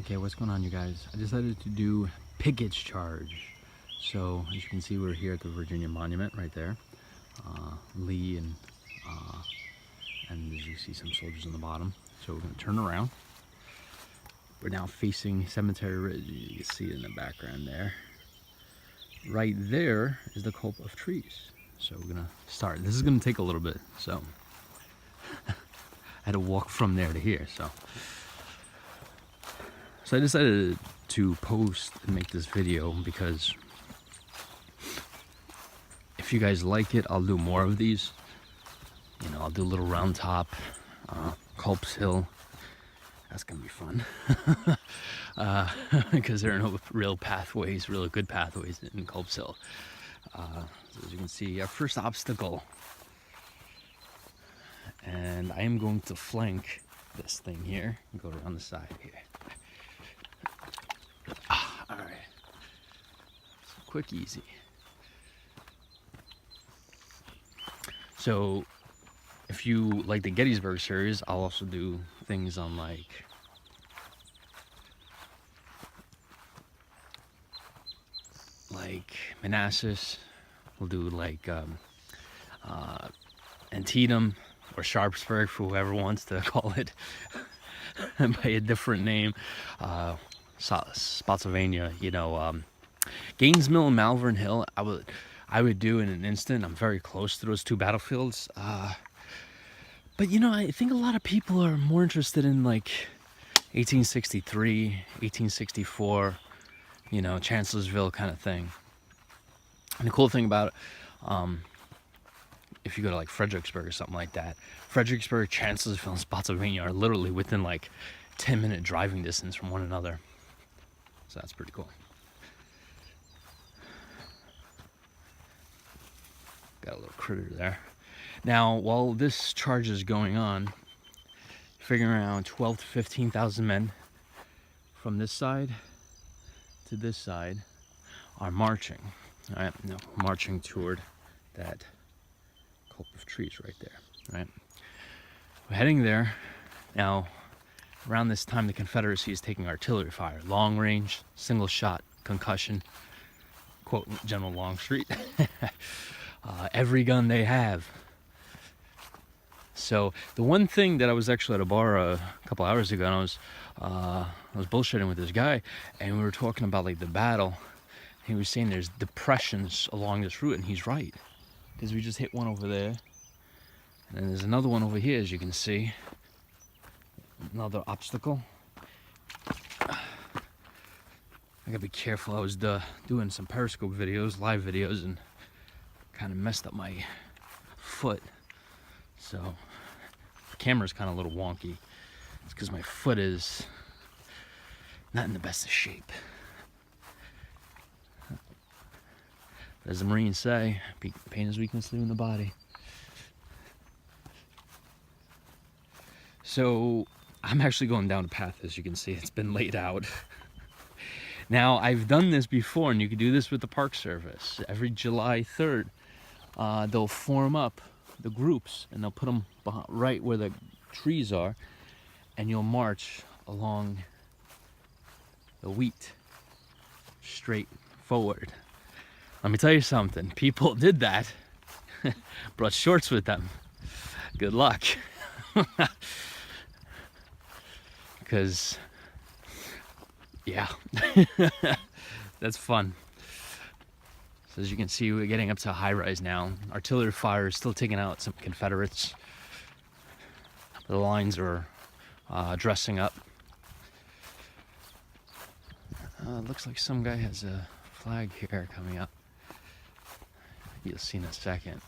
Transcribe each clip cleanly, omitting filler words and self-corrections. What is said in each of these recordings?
Okay, what's going on, you guys? I decided to do Pickett's charge. So as you can see, we're here at the Virginia Monument right there. Lee and as you see, some soldiers on the bottom. So we're going to turn around. We're now facing Cemetery Ridge. You can see it in the background there. Right there is the copse of trees. So we're going to start. This is going to take a little bit. So I had to walk from there to here. So I decided to post and make this video because if you guys like it, I'll do more of these. You know, I'll do a little round top, Culp's Hill. That's gonna be fun because there are no real pathways, really good pathways in Culp's Hill. So as you can see, our first obstacle, and I am going to flank this thing here and go around the side here. All right, so quick, easy. So if you like the Gettysburg series, I'll also do things on like Manassas. We'll do like Antietam or Sharpsburg, for whoever wants to call it by a different name. Spotsylvania, you know, Gaines Mill and Malvern Hill. I would do in an instant. I'm very close to those two battlefields. But you know, I think a lot of people are more interested in like 1863, 1864, you know, Chancellorsville kind of thing. And the cool thing about it, if you go to like Fredericksburg or something like that, Fredericksburg, Chancellorsville, and Spotsylvania are literally within like 10-minute driving distance from one another. So that's pretty cool. Got a little critter there. Now, while this charge is going on, figuring around 12 to 15,000 men from this side to this side are marching. All right, no, marching toward that copse of trees right there. Right, we're heading there. Now, around this time, the Confederacy is taking artillery fire, long range, single shot, concussion. Quote General Longstreet. Every gun they have. So the one thing that I was actually at a bar a couple hours ago, and I was bullshitting with this guy, and we were talking about like the battle. He was saying there's depressions along this route, and he's right, because we just hit one over there, and then there's another one over here, as you can see. Another obstacle. I gotta be careful. I was doing some Periscope videos, live videos, and kind of messed up my foot. So the camera's kind of a little wonky. It's because my foot is not in the best of shape. But as the Marines say, pain is weakness leaving the body. So I'm actually going down a path, as you can see. It's been laid out. Now, I've done this before, and you can do this with the Park Service. Every July 3rd, they'll form up the groups, and they'll put them right where the trees are, and you'll march along the wheat straight forward. Let me tell you something. People did that. Brought shorts with them. Good luck. Because, yeah, that's fun. So as you can see, we're getting up to a high rise now. Artillery fire is still taking out some Confederates. The lines are dressing up. Looks like some guy has a flag here coming up. You'll see in a second.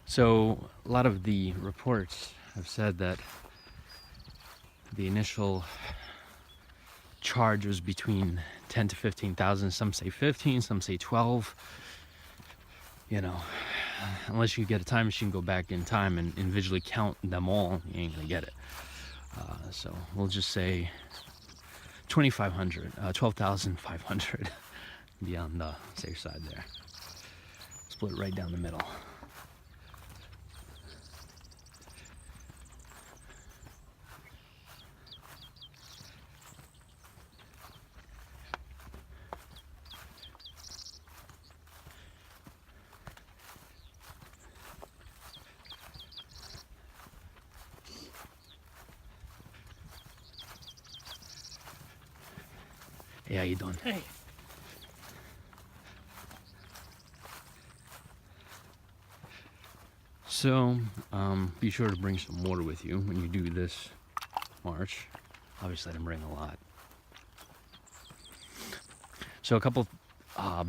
So a lot of the reports have said that the initial charge was between 10 to 15,000. Some say 15, some say 12. You know, unless you get a time machine, go back in time and visually count them all, you ain't gonna get it. So we'll just say 2,500, 12,500. Be on the safe side there. Split right down the middle. Hey, how you doing? Hey. So, be sure to bring some water with you when you do this march. Obviously, I didn't bring a lot. So, a couple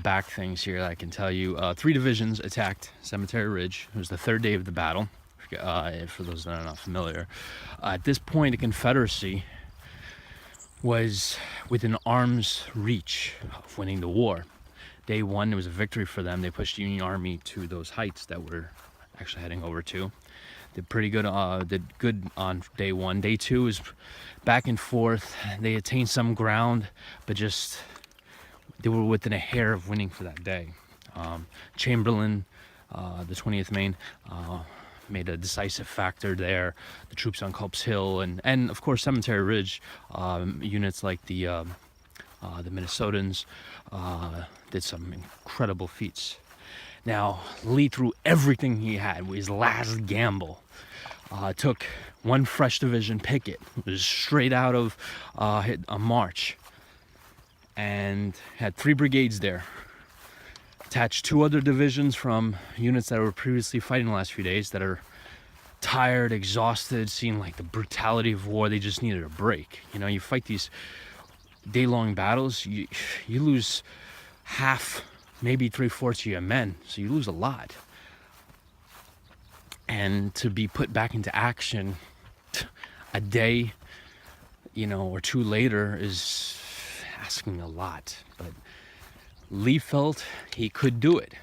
back things here that I can tell you. 3 divisions attacked Cemetery Ridge. It was the 3rd day of the battle, for those that are not familiar. At this point, the Confederacy was within arm's reach of winning the war. Day 1, it was a victory for them. They pushed the Union Army to those heights that we're actually heading over to. Did pretty good. Did good on day 1. Day 2 was back and forth. They attained some ground, but just they were within a hair of winning for that day. Chamberlain, the 20th Maine, made a decisive factor there. The troops on Culp's Hill and of course Cemetery Ridge, units like the Minnesotans did some incredible feats. Now Lee threw everything he had. His last gamble. Took one fresh division, Pickett, it was straight out of a march, and had 3 brigades there. Attached 2 other divisions from units that were previously fighting the last few days that are tired, exhausted, seeing like the brutality of war. They just needed a break. You know, you fight these day-long battles, you lose half, maybe 3/4 of your men, so you lose a lot. And to be put back into action a day, or 2 later is asking a lot. But Lee felt he could do it.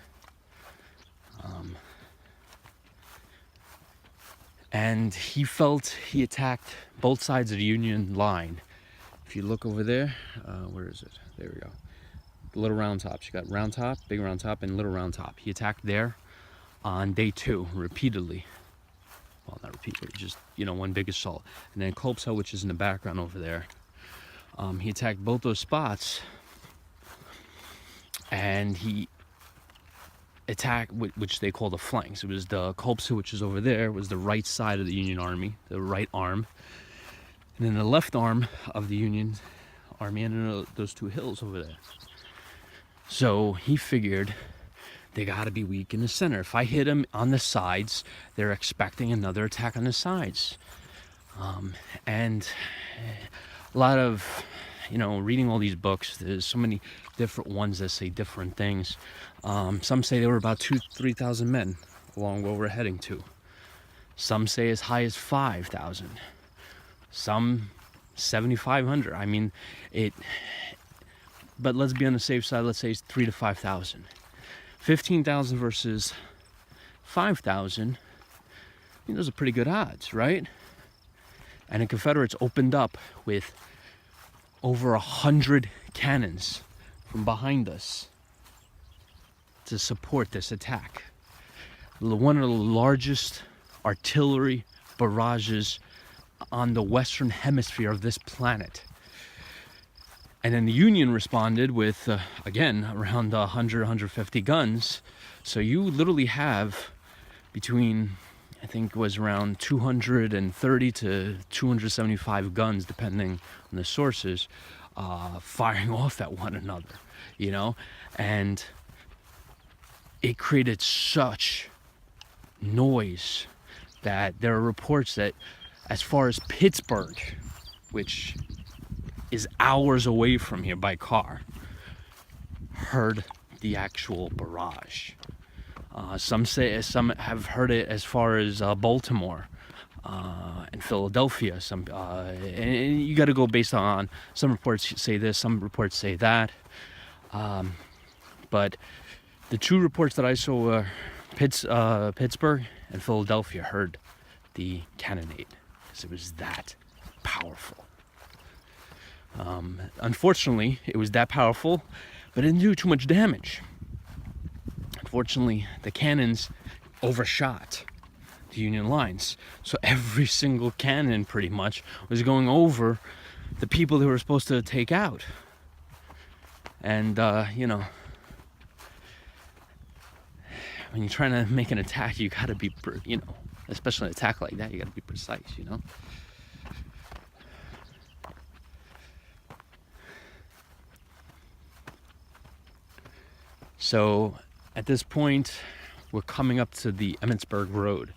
And he felt he attacked both sides of the Union line. If you look over there, where is it? There we go. The Little Round Tops. You got Round Top, Big Round Top, and Little Round Top. He attacked there on day 2 repeatedly. Well, not repeatedly, just one big assault. And then Culp's Hill, which is in the background over there, he attacked both those spots, and he attacked which they call the flanks. It was the Culp's Hill, which is over there, was the right side of the Union Army, the right arm, and then the left arm of the Union Army, and those 2 hills over there. So he figured, they got to be weak in the center. If I hit them on the sides, they're expecting another attack on the sides. And a lot of, reading all these books, there's so many different ones that say different things. Some say there were about 2,000-3,000 men along where we're heading to. Some say as high as 5,000. Some 7,500. I mean, but let's be on the safe side. Let's say it's 3,000 to 5,000. 15,000 versus 5,000, those are pretty good odds, right? And the Confederates opened up with over 100 cannons from behind us to support this attack. One of the largest artillery barrages on the western hemisphere of this planet. And then the Union responded with, again, around 100, 150 guns. So you literally have between, I think it was around 230 to 275 guns, depending on the sources, firing off at one another, And it created such noise that there are reports that as far as Pittsburgh, which is hours away from here by car, heard the actual barrage. Some have heard it as far as Baltimore and Philadelphia. And you got to go based on, some reports say this, some reports say that. But the 2 reports that I saw, Pittsburgh and Philadelphia heard the cannonade, because it was that powerful. Unfortunately, it was that powerful, but it didn't do too much damage. Unfortunately, the cannons overshot the Union lines. So every single cannon pretty much was going over the people they were supposed to take out. And, when you're trying to make an attack, you gotta be, especially an attack like that, you gotta be precise, So at this point, we're coming up to the Emmitsburg Road.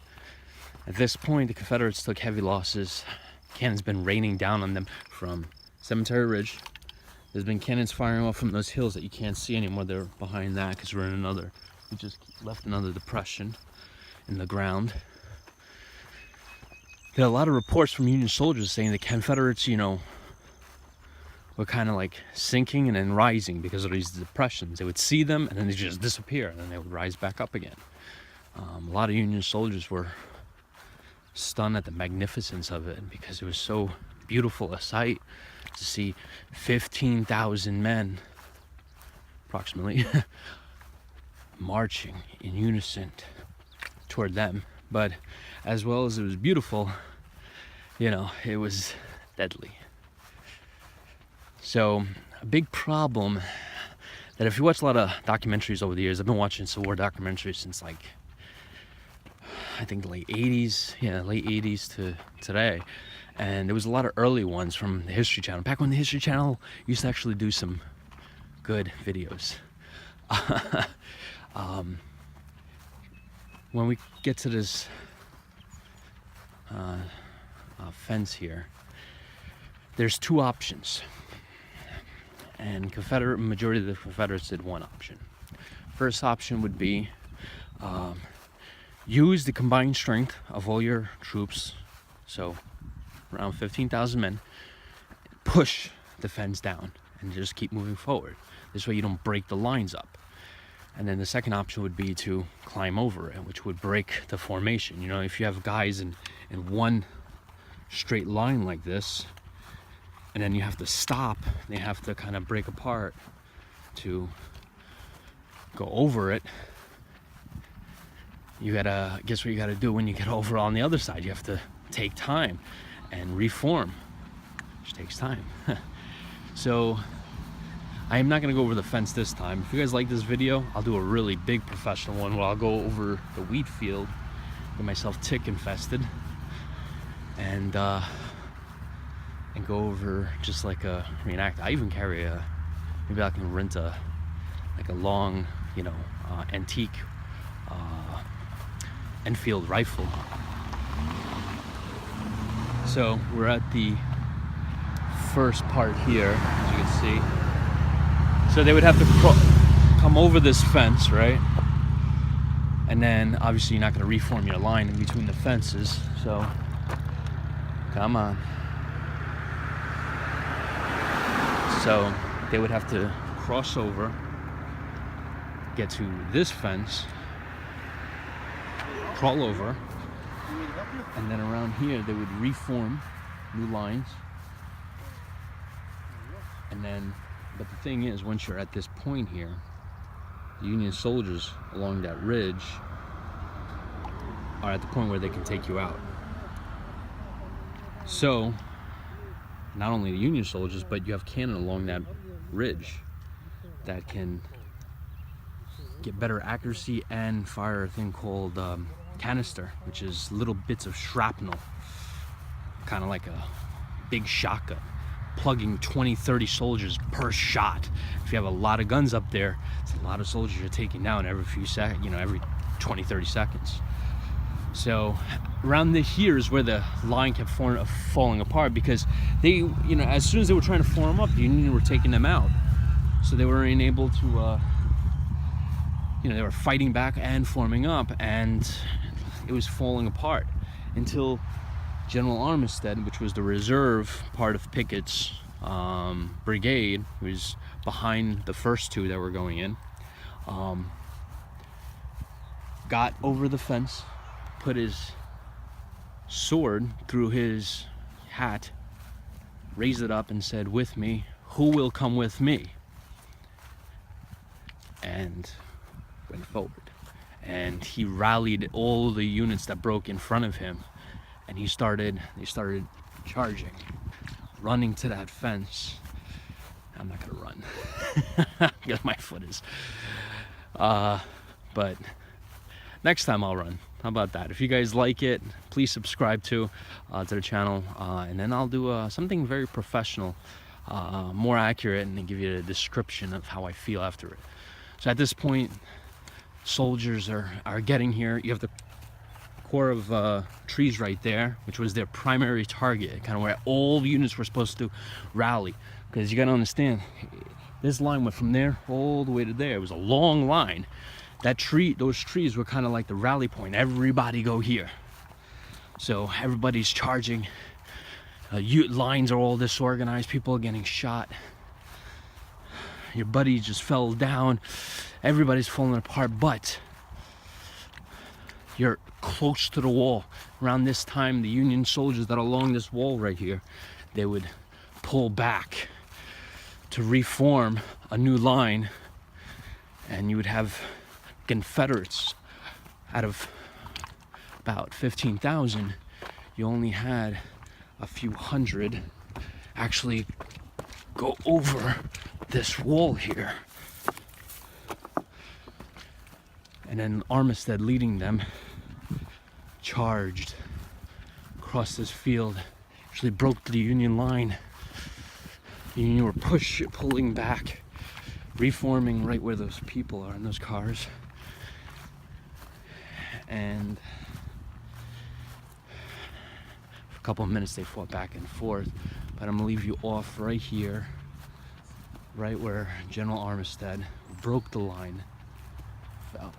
At this point, the Confederates took heavy losses. Cannon's been raining down on them from Cemetery Ridge. There's been cannons firing off from those hills that you can't see anymore. They're behind that because we're in another, we just left another depression in the ground. There are a lot of reports from Union soldiers saying the Confederates, you know, were kind of like sinking and then rising because of these depressions. They would see them and then they just disappear and then they would rise back up again. A lot of Union soldiers were stunned at the magnificence of it because it was so beautiful a sight to see 15,000 men approximately marching in unison toward them. But as well as it was beautiful, you know, it was deadly. So a big problem that if you watch a lot of documentaries over the years, I've been watching Civil War documentaries since like I think the late 80s, late 80s to today. And there was a lot of early ones from the History Channel. Back when the History Channel used to actually do some good videos. When we get to this fence here, there's two options. And majority of the Confederates did one option. First option would be use the combined strength of all your troops, so around 15,000 men, push the fence down and just keep moving forward. This way you don't break the lines up. And then the second option would be to climb over it, which would break the formation. You know, if you have guys in one straight line like this, and then you have to stop, they have to kind of break apart to go over it. You gotta, guess what you gotta do when you get over on the other side? You have to take time and reform, which takes time. So I am not gonna go over the fence this time. If you guys like this video, I'll do a really big professional one where I'll go over the wheat field, get myself tick infested, and go over just like a reenact. I even carry maybe I can rent a long, you know, antique Enfield rifle. So we're at the first part here, as you can see. So they would have to come over this fence, right? And then obviously you're not going to reform your line in between the fences. So come on. So they would have to cross over, get to this fence, crawl over, and then around here they would reform new lines. And then, but the thing is, once you're at this point here, the Union soldiers along that ridge are at the point where they can take you out. So not only the Union soldiers, but you have cannon along that ridge that can get better accuracy and fire a thing called canister, which is little bits of shrapnel, kind of like a big shotgun, plugging 20-30 soldiers per shot. If you have a lot of guns up there, it's a lot of soldiers you're taking down every few seconds, you know, every 20-30 seconds. So around here is where the line kept falling apart, because they, you know, as soon as they were trying to form up, the Union were taking them out. So they weren't able to, you know, they were fighting back and forming up, and it was falling apart until General Armistead, which was the reserve part of Pickett's brigade, who was behind the first two that were going in, got over the fence, put his sword through his hat, raised it up and said, "With me, who will come with me?" And went forward. And he rallied all the units that broke in front of him, and they started charging, running to that fence. I'm not gonna run because my foot is, but next time I'll run. How about that? If you guys like it, please subscribe to the channel, and then I'll do something very professional, more accurate, and then give you a description of how I feel after it. So at this point, soldiers are getting here. You have the core of trees right there, which was their primary target, kind of where all the units were supposed to rally. Because you got to understand, this line went from there all the way to there. It was a long line. Those trees were kind of like the rally point. Everybody go here. So everybody's charging. Lines are all disorganized. People are getting shot. Your buddy just fell down. Everybody's falling apart, but you're close to the wall. Around this time, the Union soldiers that are along this wall right here, they would pull back to reform a new line, and you would have Confederates. Out of about 15,000, you only had a few hundred actually go over this wall here. And then Armistead, leading them, charged across this field, actually broke the Union line. The Union were pulling back, reforming right where those people are in those cars. And for a couple of minutes they fought back and forth, but I'm gonna leave you off right here, right where General Armistead broke the line, fell.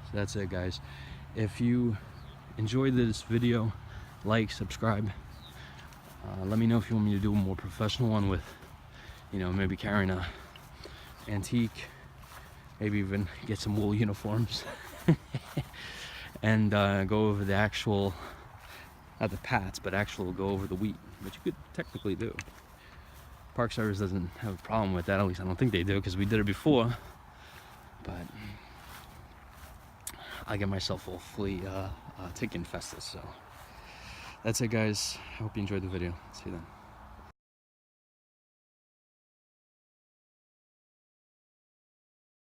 So that's it, guys. If you enjoyed this video, like, subscribe. Let me know if you want me to do a more professional one with, you know, maybe carrying a antique, maybe even get some wool uniforms and go over the actual, not the pats, but actual go over the wheat, which you could technically do. Park Service doesn't have a problem with that, at least I don't think they do, because we did it before. But I get myself all fully tick infested. So that's it, guys. I hope you enjoyed the video. See you then.